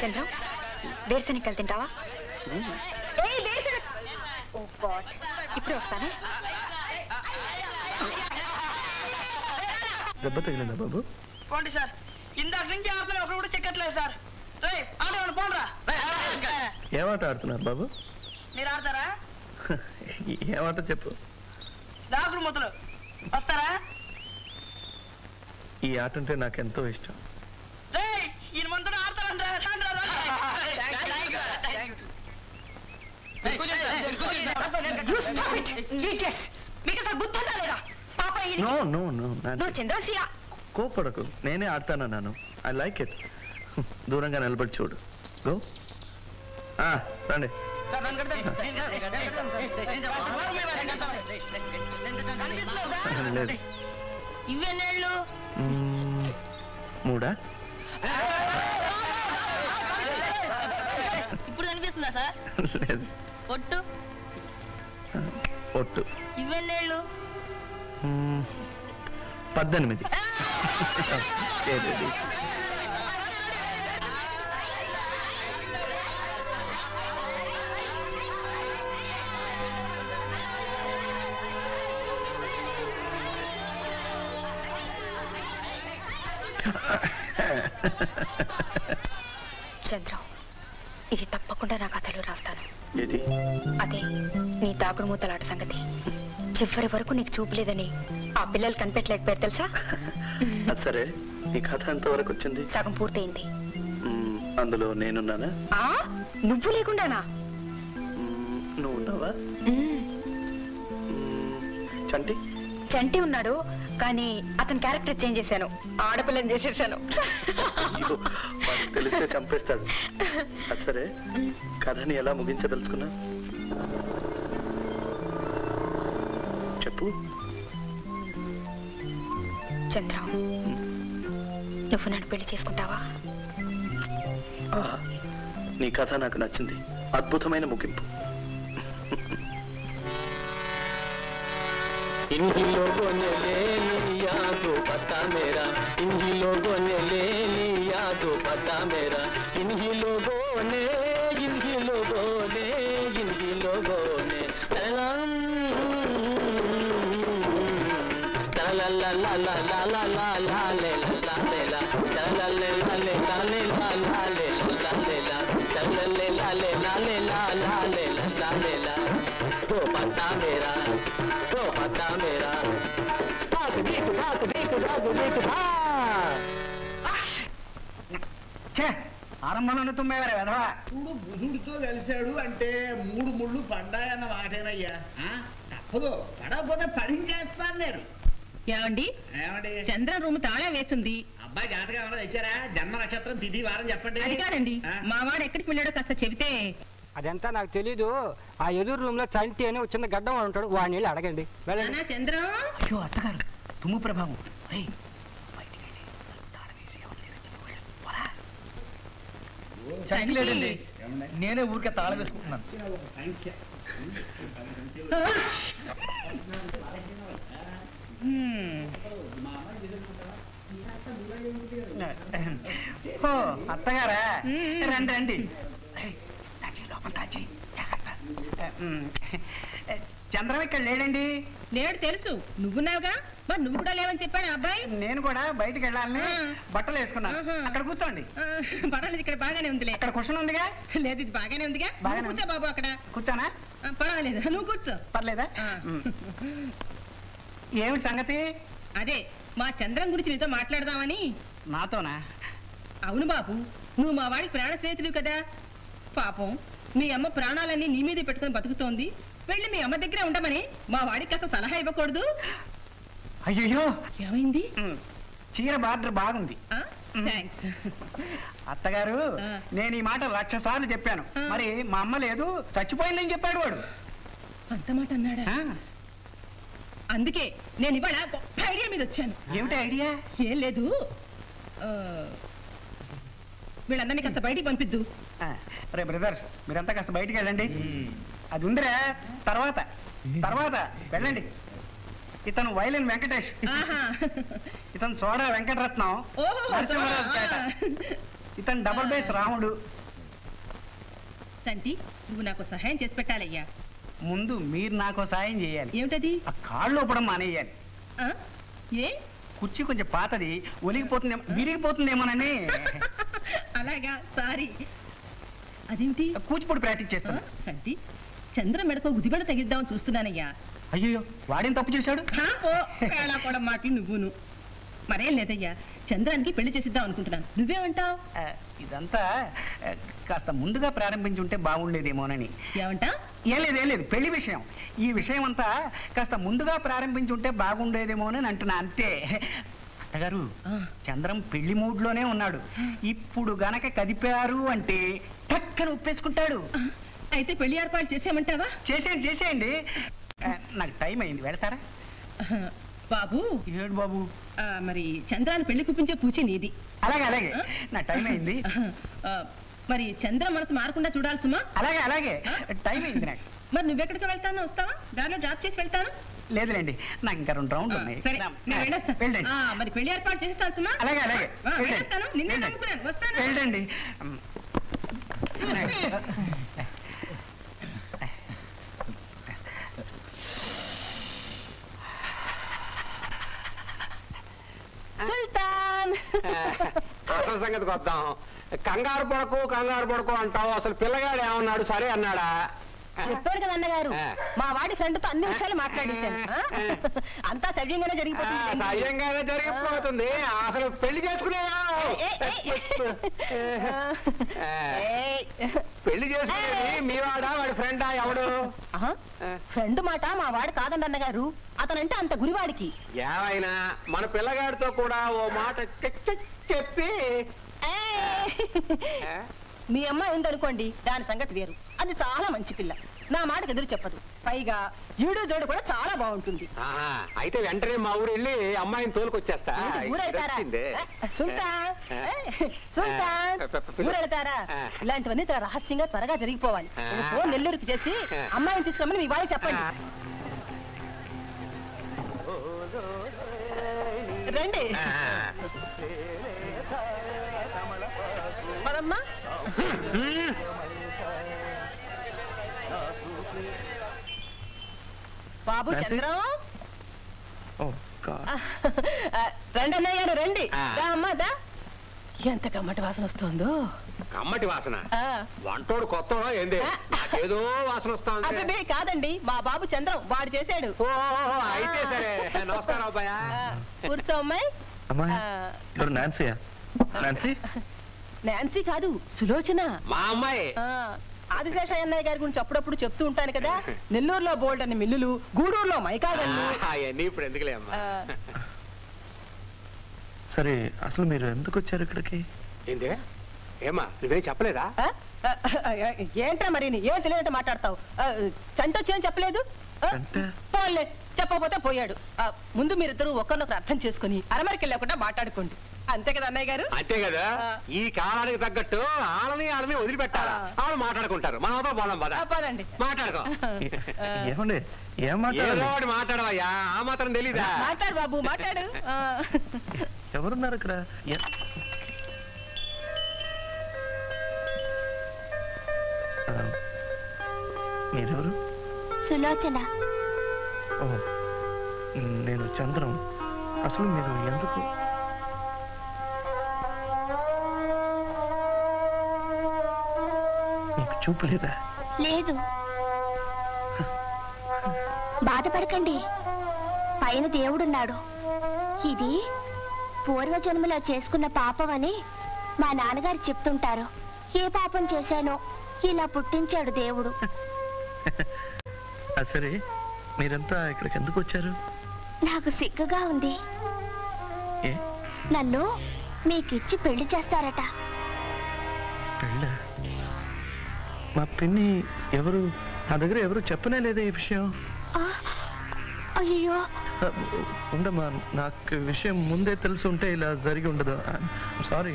చంద్రం వేరుశనగలు తింటావా? ఓ గాడ్, ఇప్పుడే వస్తానే. దెబ్బ తగిలిందా బాబు? పోండి సార్, ఇందాక నుంచి ఆడుతున్నా ఒకరు కూడా చెక్కట్లేదు సార్. ఆడేవాడు పోండ్రా. ఏమాట ఆడుతున్నారు బాబు? మీరు ఆడతారా? ఏమాట చెప్పు. దాగుడు ముద్దలు వస్తారా? ఈ ఆట అంటే నాకెంతో ఇష్టం. ఈయన మనతో ఆడతారంటే కోపడకు, నేనే ఆడతానన్నాను. I like it. దూరంగా నిలబడి చూడు. గో రండి. ఇవేళ్ళు 3 ఇప్పుడు కనిపిస్తుందా సార్? లేదు. ఒట్టు ఒట్టు ఇవేళ్ళు 18. చంద్రం, ఇది తప్పకుండా నా కథలో రాస్తాను. అదే నీ దాగుడు మూతలాట సంగతి. చివరి వరకు నీకు చూపలేదని ఆ పిల్లలు కనిపెట్టలేకపోయారు తెలుసా? సరే, నీ కథ ఎంతవరకు వచ్చింది? సగం పూర్తయింది. అందులో నేనున్నానా? నువ్వు లేకుండానా? నువ్వు ఉన్నావా? చంటి చంటి ఉన్నాడు, కానీ అతని క్యారెక్టర్ చేంజ్ చేశాను. ఆడపిల్లని చేసేసాను. తెలిస్తే చంపేస్తాడు. అది సరే, కథని ఎలా ముగించదలుచుకున్నా చెప్పు. చంద్రం, నువ్వు నన్ను పెళ్లి చేసుకుంటావా? నీ కథ నాకు నచ్చింది. అద్భుతమైన ముగింపు. इन्हीं लोगों ने ले लिया तो पता मेरा, इन्हीं लोगों ने ले लिया तो पता मेरा, इन्हीं लोगों ने इन्हीं लोगों ने इन्हीं लोगों ने ला ला ला ला ला ला ला ला ला ले ला ले ला ला ले ला ले ला ले ला ला ले ला ले ला ला ले ला ले ला ले ला ला ले ला ले ला तो पता मेरा, तो पता मेरा भाग देख भाग देख भाग देख ఆరంభంలోనే తుమ్మేవారే వెధవా. చూడు, బుధుడితో కలిశాడు అంటే 3 ముళ్ళు పడ్డాయన్న మాటేనయ్యా. తప్పదు, పడకపోతే పడించేస్తాను నేను. ఏమండి, చంద్ర రూమ్ తాళం వేసింది. అబ్బాయి జాతకం ఏమైనా తెచ్చారా? జన్మ నక్షత్రం తిథి వారం చెప్పండి. అది కాదండి, మా వాడు ఎక్కడికి వెళ్ళాడో కాస్త చెబితే. అదంతా నాకు తెలీదు. ఆ ఎదురు రూమ్ లో చంటి అని చిన్న గడ్డం ఉంటాడు, వాడిని వెళ్ళి అడగండి. చంద్రం, అయ్యో అత్తగారు, తుమ్ము ప్రభావం. లేదండి, నేనే ఊరికే తాళం వేసుకుంటున్నాను. అత్తగారా, రండి రండి. చంద్రం ఇక్కడ లేడండి. లేడు తెలుసు, నువ్వున్నావుగా. మరి నువ్వు కూడా లేవని చెప్పాడు అబ్బాయి. నేను కూడా బయటకు వెళ్ళాలని బట్టలు వేసుకున్నాను. అక్కడ కూర్చోండి. పర్వాలేదు, ఇక్కడ బాగానే ఉందిలే. అక్కడ కుషన్ ఉందిగా? లేదు, ఇది బాగానే ఉందిగా. కూర్చో బాబు. అక్కడ కూర్చోనా? పర్వాలేదు, నువ్వు కూర్చో. పర్లేదా? ఏమిటి సంగతి? అదే మా చంద్రం గురించి నీతో మాట్లాడదామని. నాతోనా? అవును బాబు, నువ్వు మా వాడికి ప్రాణ స్నేహితుడు కదా. పాపం మీ అమ్మ ప్రాణాలన్నీ నీ మీదే పెట్టుకుని బతుకుతోంది. వెళ్ళి మీ అమ్మ దగ్గరే ఉండమని మా వాడికి కాస్త సలహా ఇవ్వకూడదు? అయ్యో, ఏమైంది? చీర బార్డర్ బాగుంది. అత్తగారు, నేను ఈ మాట 1,00,000 సార్లు చెప్పాను. మరి మా అమ్మ లేదు, చచ్చిపోయిందని చెప్పాడు వాడు. అంత మాట అన్నాడా? అందుకే నేను ఇవాళ ఐడియా మీద వచ్చాను. ఏమిటి ఐడియా? ఏం లేదు, వీళ్ళందరినీ కాస్త బయటికి పంపిద్దు. రే బ్రదర్స్, మీరంతా కాస్త బయటికి వెళ్ళండి. అది ఉందిరా, తర్వాత తర్వాత వెళ్ళండి. ఇతను వైలిన్ వెంకటేష్, ఇతను సోడా వెంకటరత్నం, ఇతను డబుల్ బేస్ రాముడు. చంటి, నువ్వు నాకు సహాయం చేసి పెట్టాలయ్యా. ముందు మీరు నాకు సాయం చేయాలి. ఏమిటది? ఆ కాళ్ళు ఊపడం మానేయాలి. ఆ? ఏ? కుర్చీ కొంచెం పాతది, ఒలిగిపోతుందేమో, విరిగిపోతుందేమోనని. అలాగా, సారీ. అదేమిటి? కూచిపూడి ప్రాక్టీస్ చేస్తాను. చంటి, చంద్ర మెడకో గుదిబెడ తగిద్దామని చూస్తున్నానయ్యా. అయ్యో, వాడేం తప్పు చేశాడు? కూడా మాటలు నువ్వును. మరేం లేదయ్యా, చంద్రానికి పెళ్లి చేసిద్దాం అనుకుంటున్నాను. నువ్వేమంటావు? ఇదంతా కాస్త ముందుగా ప్రారంభించి ఉంటే బాగుండేదేమోనని. ఏమంటా? ఏం లేదు, పెళ్లి విషయం. ఈ విషయం అంతా కాస్త ముందుగా ప్రారంభించి ఉంటే బాగుండేదేమోనని అంటున్నా, అంతే. అత్తగారు, చంద్రం పెళ్లి మూడ్లోనే ఉన్నాడు. ఇప్పుడు గనక కదిపారు అంటే టక్కన ఒప్పేసుకుంటాడు. అయితే పెళ్లి ఏర్పాటు చేసేయమంటావా? చేసేయండి. నాకు టైం అయింది, వెళ్తారా? బాబు. ఏడు బాబు? మరి చంద్రాన్ని పెళ్లి కుప్పించే పూచి నీది. అలాగే, నా టైం అయింది. మరి చంద్ర మనసు మారకుండా చూడాలి సుమా. అలాగే, టైం అయింది నాకు. మరి నువ్వెక్కడికి వెళ్తాను? వస్తావా? దారిలో డ్రాప్ చేసి వెళ్తాను. లేదులేండి, నాకు ఇంకా 2 రౌండ్లు ఉన్నాయి. సరే, నేను వెళ్ళొస్తాను. మరి పెళ్లి ఏర్పాటు చేస్తాను సుమా. అలాగే, వెళ్ళొస్తాను. నిన్నే నమ్ముకున్నాను, వస్తాను. వెళ్ళండి. సుల్తాన్, అసలు సంగతికి వద్దాం. కంగారు పడకు అంటావు. అసలు పిల్లగాడు ఏమన్నాడు? సరే అన్నాడా? చెప్పారు కదా అన్నగారు, మా వాడి ఫ్రెండ్ తో అన్ని విషయాలు మాట్లాడేశాను. అంతా సవ్యంగానే జరిగిపోతుంది. అసలు పెళ్లి చేసుకునేదా? పెళ్లి చేసుకునేది మీ వాడా, వాడి ఫ్రెండా? ఎవడు? ఫ్రెండ్ మాట మా వాడు కాదండి అన్నగారు. అతనంటే అంత గురివాడికి. ఏమైనా మన పిల్లగాడితో కూడా ఓ మాట చెప్పి. మీ అమ్మాయి ఉందనుకోండి, దాని సంగతి వేరు. అది చాలా మంచి పిల్ల, నా మాటకు ఎదురు చెప్పదు. పైగా ఈడు జోడు కూడా చాలా బాగుంటుంది. అయితే వెంటనే మా ఊరు వెళ్ళి అమ్మాయిని తోలుకొచ్చేస్తా. ఊరెళ్తారా? ఇలాంటివన్నీ రహస్యంగా త్వరగా జరిగిపోవాలి. ఫోన్ నెల్లూరుకి చేసి అమ్మాయిని తీసుకురమ్మని మీ వాళ్ళకి చెప్పండి. రండి పదమ్మా. బాబు చంద్రం, రండి అన్నయ్య గారు, రండి. అమ్మా దా. ఎంత కమ్మటి వాసన వస్తుందో. కమ్మటి వాసన? వంటోడు కొత్త ఏంది? ఏదో వాసన వస్తుంది. అదే కాదండి, మా బాబు చంద్రం, వాడు చేశాడు. అయితే సరే, నమస్కారం అబ్బాయ. కూర్చో అమ్మాయి. నాన్సీ కాదు, సులోచన మా అమ్మాయి. ఆదిశేష అన్నయ్య గారి గురించి అప్పుడప్పుడు చెప్తూ ఉంటాను కదా. నెల్లూరులో బోల్డ్ అని మిల్లులు, గూడూరులో మైకాగల్లు. ఇప్పుడు ఎందుకులే అమ్మా. సరే, అసలు మీరు ఎందుకు వచ్చారు ఇక్కడికి? ఏంటి ఏమా, నువ్వేం చెప్పలేదా? ఏంట్రా మరి, ఏం తెలియనట్టు మాట్లాడతావు? చంటొచ్చేం చెప్పలేదు. పోలే, చెప్పకపోతే పోయాడు. ముందు మీరిద్దరు ఒకరినొకరు అర్థం చేసుకుని అరమరికి వెళ్ళకుండా మాట్లాడుకోండి. అంతే కదా అన్నయ్య గారు? అంతే కదా. ఈ కాలానికి తగ్గట్టు ఆళ్ళని వదిలిపెట్టాలి. వాళ్ళు మాట్లాడుకుంటారు. మన అవతల పోదాం పద. పదండి, మాట్లాడుకో. ఏమండి, ఏం మాట్లాడవయ్యా? ఆ మాత్రం తెలీదా? మాట్లాడు బాబు, మాట్లాడు. ఎవరున్నారు ఇక్కడ? మీరెవరు? సులోచన. ఓ, నేను చంద్రం. అసలు మీరు ఎందుకు? మీకు చూపు లేదా? లేదు. బాధపడకండి, పైన దేవుడున్నాడు. ఇది పూర్వజన్మలో చేసుకున్న పాపం అని మా నాన్నగారు చెప్తుంటారు. ఏ పాపం చేశానో ఇలా పుట్టించాడు దేవుడు. సరే, మీరంతా ఇక్కడికి ఎందుకు వచ్చారు? నాకు సిగ్గుగా ఉంది. ఏ? నన్ను మీకిచ్చి పెళ్లి చేస్తారట. పెళ్ళ? మా పిన్ని ఎవరు? నా దగ్గర ఎవరు చెప్పనే లేదా ఈ విషయం. అయ్యో, ఉండమ్మా, నాకు విషయం ముందే తెలిసి ఉంటే ఇలా జరిగి ఉండదు. సారీ.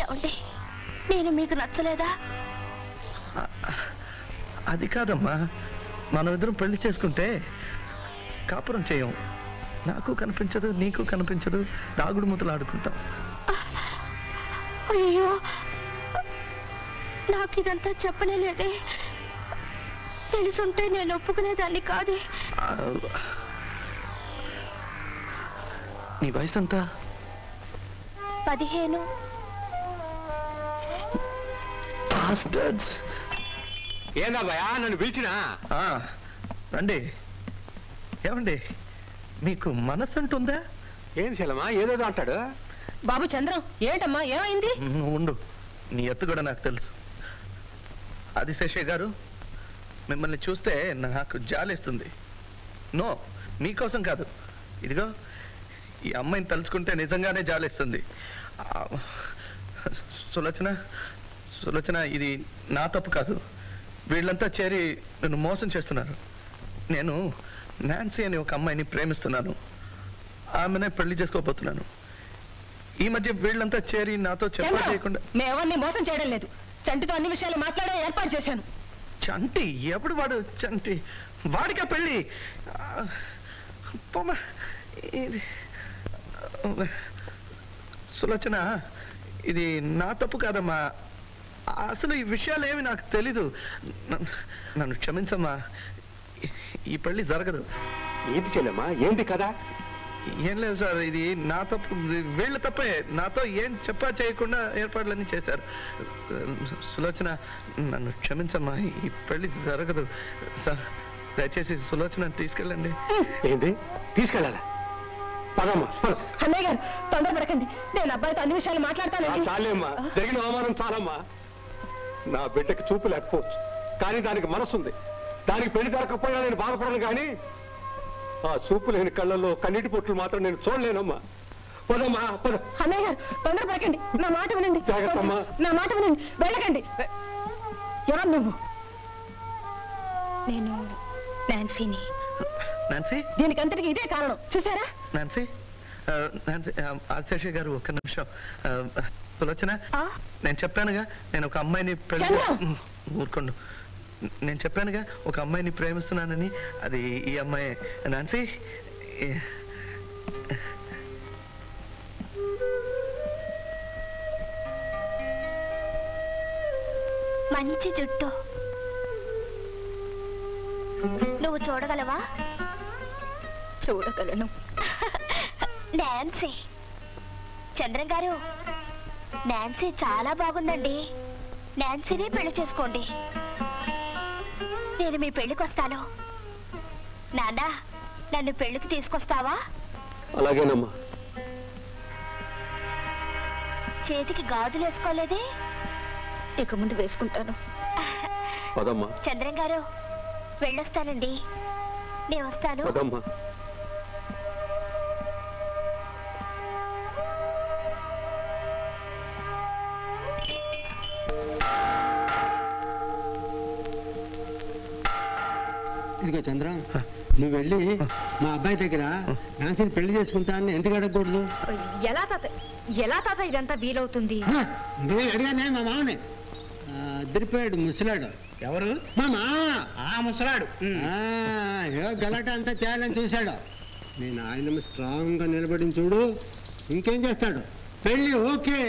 ఏమండి, నేను మీకు నచ్చలేదా? అది కాదమ్మా, మనం ఇద్దరం పెళ్లి చేసుకుంటే కాపురం చేయం. నాకు కనిపించదు, నీకు కనిపించదు, దాగుడు మూతలు ఆడుకుంటాం. అయ్యో, నాకు ఇదంతా చెప్పనే లేదే. తెలుసుంటే నేను ఒప్పుకునేదాన్ని కాదే. నీ వయసు అంతా? 15. ఏందబ్బాయా నన్ను పిలిచినా? రండి. ఏమండి, మీకు మనసు అంటుందా? ఏం శలమా ఏదేదో అంటాడు? బాబు చంద్రం, ఏంటమ్మా ఏమైంది? ఉండు, నీ ఎత్తు కూడా నాకు తెలుసు. అది శేషయ్య గారు, మిమ్మల్ని చూస్తే నాకు జాలేస్తుంది. నో, మీకోసం కాదు. ఇదిగో ఈ అమ్మాయిని తలుచుకుంటే నిజంగానే జాలేస్తుంది. సులోచన, ఇది నా తప్పు కాదు. వీళ్ళంతా చేరి నన్ను మోసం చేస్తున్నారు. నేను నాన్సీ అని ఒక అమ్మాయిని ప్రేమిస్తున్నాను. ఆమెనే పెళ్లి చేసుకోబోతున్నాను. ఈ మధ్య వీళ్ళంతా చేరి నాతో చెప్పకుండా. మేమన్నీ మోసం చేయడం లేదు. చంటితో అన్ని విషయాలు మాట్లాడే ఏర్పాటు చేశాను. చంటి? ఎప్పుడు వాడు చంటి? వాడికా పెళ్ళి? సులోచన, ఇది నా తప్పు కాదమ్మా. అసలు ఈ విషయాలు ఏమి నాకు తెలీదు. నన్ను క్షమించమ్మా. ఈ పెళ్లి జరగదు. ఏంటి చెల్లెమ్మా, ఏంటి కదా? ఏం లేదు సార్, ఇది నా తప్పు. వీళ్ళ తప్పే. నాతో ఏం చెప్పా చేయకుండా ఏర్పాట్లన్నీ చేశారు. సులోచన, నన్ను క్షమించమ్మా. ఈ పెళ్లి జరగదు సార్. దయచేసి సులోచన తీసుకెళ్ళండి. ఏంటి తీసుకెళ్ళాలా? పదమ్మా. అన్నయ్య గారు, తొందరపడకండి. నేను అబ్బాయితో అన్ని విషయాలు మాట్లాడతాను. చాలేమ్మా, జరిగిన అవమానం చాలమ్మా. నా బిడ్డకి చూపు లేకపోవచ్చు, కానీ దానికి మనసు ఉంది. దానికి పెళ్లి జరగకపోయినా నేను బాధపడను, కానీ ఆ చూపు లేని కళ్ళల్లో కన్నీటి పొట్లు మాత్రం నేను చూడలేనమ్మా. పదమ్మా పద. అన్నయ్య గారు, తొందరపడకండి. నా మాట వినండి. జాగ్రత్తమ్మా. నా మాట వినండి. వెళ్ళకండి. ఎవరు నువ్వు? నేను నాన్సీని. నాన్సీ? దీనికంతటికి ఇదే కారణం, చూసారా? నాన్సీ, శేషయ్య గారు ఒక్క నిమిషం. సులోచన, నేను చెప్పానుగా నేను ఒక అమ్మాయిని ఊరుకోండు. నేను చెప్పానుగా ఒక అమ్మాయిని ప్రేమిస్తున్నానని. అది ఈ అమ్మాయి. నాన్సీ, మంచి జుట్టు. నువ్వు చూడగలవా? చూడగలను. నాన్సీ. చంద్రం గారు, నాన్సీ చాలా బాగుందండి. నాన్సీని పెళ్లి చేసుకోండి. నేను మీ పెళ్లికి వస్తాను. నాన్న, నన్ను పెళ్లికి తీసుకొస్తావా? అలాగేనమ్మా. చేతికి గాజులు వేసుకోలేదే? ఇక ముందు వేసుకుంటాను. పదమ్మా. చంద్రం గారు, వెళ్ళొస్తానండి. నేను వస్తాను. పదమ్మా. ఇదిగో చంద్రం, నువ్వు వెళ్ళి మా అబ్బాయి దగ్గర నాన్సీని పెళ్లి చేసుకుంటా అని ఎందుకు అడగకూడదు? ఎలా తాత ఇదంతా వీలవుతుంది? నేను అడిగానే మా మామనే. అదిరిపోయాడు ముసలాడు. ఎవరు? మా మామ. ఆ ముసలాడు. గలాట అంతా చేయాలని చూశాడు. నేను ఆయన స్ట్రాంగ్ గా నిలబడి చూడు, ఇంకేం చేస్తాడు? పెళ్లి ఓకే.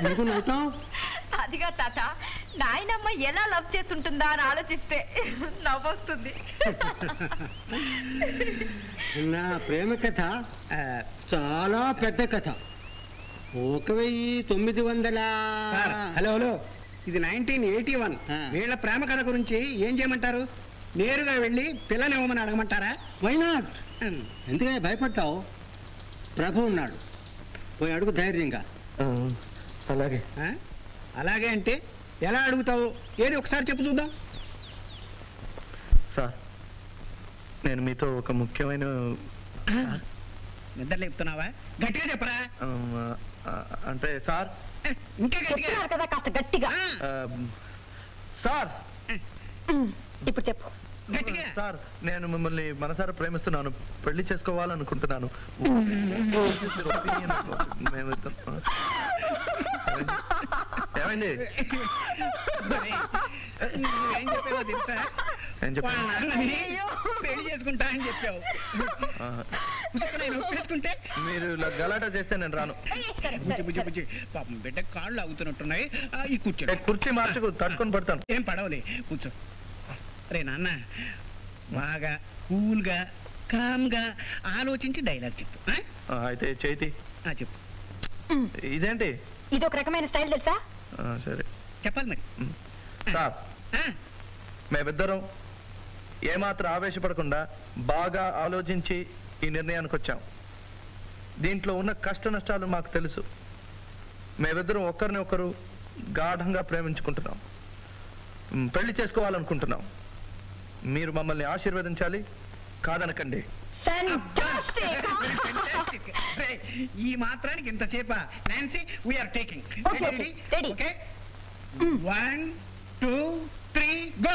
ఎందుకు నవ్వుతావు? అదిగా తాత, నాయనమ్మ ఎలా లవ్ చేస్తుంటుందా అని ఆలోచిస్తే నవ్వొస్తుంది. నా ప్రేమ కథ చాలా పెద్ద కథ. 1900. హలో హలో, ఇది 1981. వీళ్ళ ప్రేమ కథ గురించి ఏం చేయమంటారు? నేరుగా వెళ్ళి పిల్లనివ్వమని అడగమంటారా? Why not? ఎందుకని భయపడతావు? ప్రభు ఉన్నాడు, పోయి అడుగు ధైర్యంగా. అలాగే. అలాగే అంటే ఎలా అడుగుతావు? ఏది ఒకసారి చెప్పు చూద్దాం. సార్, నేను మీతో ఒక ముఖ్యమైన. నిద్ర లేపుతున్నావా? గట్టిగా చెప్పరా. అంటే సార్, ఇంకా గట్టిగా కదా, కాస్త గట్టిగా. సార్, ఇప్పుడు చెప్పు. గట్టిగా. సార్, నేను మిమ్మల్ని మనసారా ప్రేమిస్తున్నాను. పెళ్లి చేసుకోవాలనుకుంటున్నాను. ఏమండి? ఏం చెప్పావో తెలుసా? ఏం చెప్పాను? పెళ్లి చేసుకుంటా అని చెప్పావు. పుస్తకం ఒప్పేసుకుంటే మీరు ఇలా గలాటా చేస్తే నేను రాను. బుజ్జి పాపం బిడ్డ కాళ్ళు అవుతున్నట్టున్నాయి. ఈ కూర్చో. కుర్చీ మార్చుకు తట్టుకొని పడతాను. ఏం పడవలే, కూర్చో. రే నాన్న, బాగా కూల్గా కామ్గా ఆలోచించి డైలాగ్ చెప్పు. అయితే చేతి చెప్పు. ఇదేంటి? ఇది ఒక రకమైన స్టైల్ తెలుసా? సరే చెప్పాలి మరి. సార్, మేమిద్దరం ఏమాత్రం ఆవేశపడకుండా బాగా ఆలోచించి ఈ నిర్ణయానికి వచ్చాం. దీంట్లో ఉన్న కష్ట నష్టాలు మాకు తెలుసు. మేమిద్దరం ఒకరిని ఒకరు గాఢంగా ప్రేమించుకుంటున్నాం, పెళ్లి చేసుకోవాలనుకుంటున్నాం. మీరు మమ్మల్ని ఆశీర్వదించాలి, కాదనకండి. ఈ మాత్రానికి ఇంతసేపా Nancy? We're taking. Okay. 1 2 3 go.